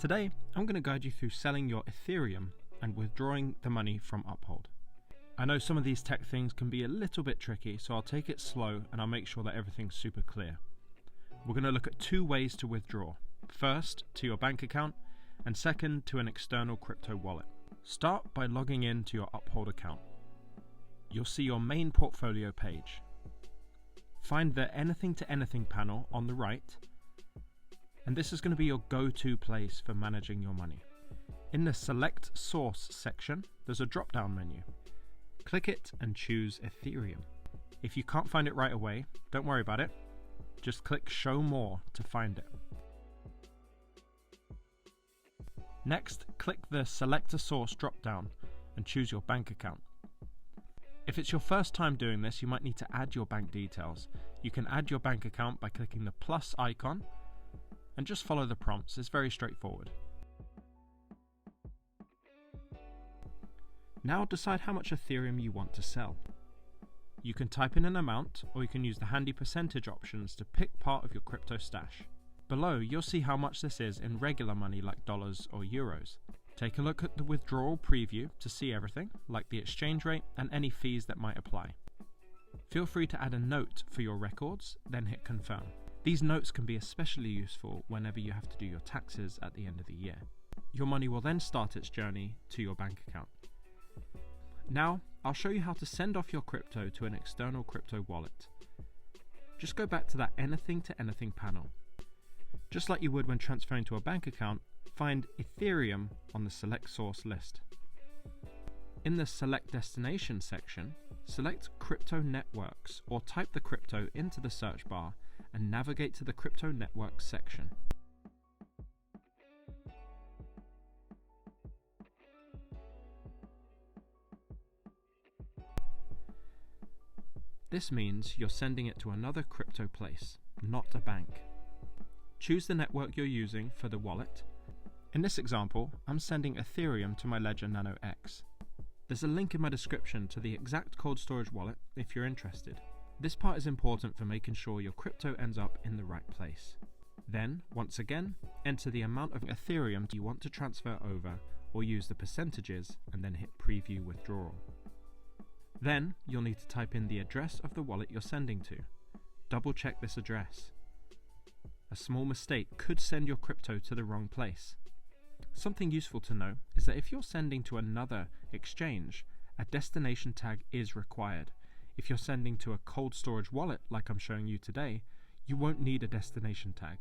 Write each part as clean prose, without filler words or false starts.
Today, I'm going to guide you through selling your Ethereum and withdrawing the money from Uphold. I know some of these tech things can be a little bit tricky, so I'll take it slow and I'll make sure that everything's super clear. We're going to look at two ways to withdraw. First, to your bank account, and second, to an external crypto wallet. Start by logging in to your Uphold account. You'll see your main portfolio page. Find the Anything to Anything panel on the right, and this is going to be your go-to place for managing your money. In the Select Source section, there's a drop-down menu. Click it and choose Ethereum. If you can't find it right away, don't worry about it. Just click Show More to find it. Next, click the Select a Source drop-down and choose your bank account. If it's your first time doing this, you might need to add your bank details. You can add your bank account by clicking the plus icon and just follow the prompts. It's very straightforward. Now decide how much Ethereum you want to sell. You can type in an amount, or you can use the handy percentage options to pick part of your crypto stash. Below, you'll see how much this is in regular money like dollars or euros. Take a look at the withdrawal preview to see everything, like the exchange rate and any fees that might apply. Feel free to add a note for your records, then hit confirm. These notes can be especially useful whenever you have to do your taxes at the end of the year. Your money will then start its journey to your bank account. Now, I'll show you how to send off your crypto to an external crypto wallet. Just go back to that Anything to Anything panel. Just like you would when transferring to a bank account, find Ethereum on the Select Source list. In the Select Destination section, select Crypto Networks or type the crypto into the search bar and navigate to the Crypto Networks section. This means you're sending it to another crypto place, not a bank. Choose the network you're using for the wallet. In this example, I'm sending Ethereum to my Ledger Nano X. There's a link in my description to the exact cold storage wallet if you're interested. This part is important for making sure your crypto ends up in the right place. Then, once again, enter the amount of Ethereum you want to transfer over, or use the percentages and then hit Preview Withdrawal. Then, you'll need to type in the address of the wallet you're sending to. Double check this address. A small mistake could send your crypto to the wrong place. Something useful to know is that if you're sending to another exchange, a destination tag is required. If you're sending to a cold storage wallet like I'm showing you today, you won't need a destination tag.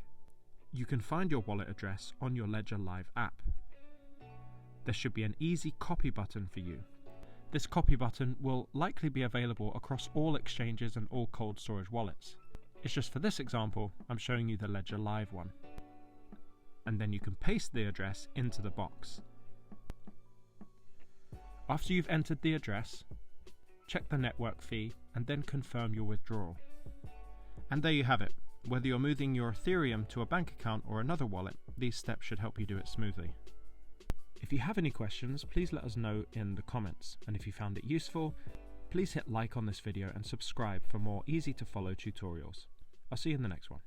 You can find your wallet address on your Ledger Live app. There should be an easy copy button for you. This copy button will likely be available across all exchanges and all cold storage wallets. It's just for this example, I'm showing you the Ledger Live one. And then you can paste the address into the box. After you've entered the address, check the network fee and then confirm your withdrawal. And there you have it. Whether you're moving your Ethereum to a bank account or another wallet, these steps should help you do it smoothly. If you have any questions, please let us know in the comments. And if you found it useful, please hit like on this video and subscribe for more easy to follow tutorials. I'll see you in the next one.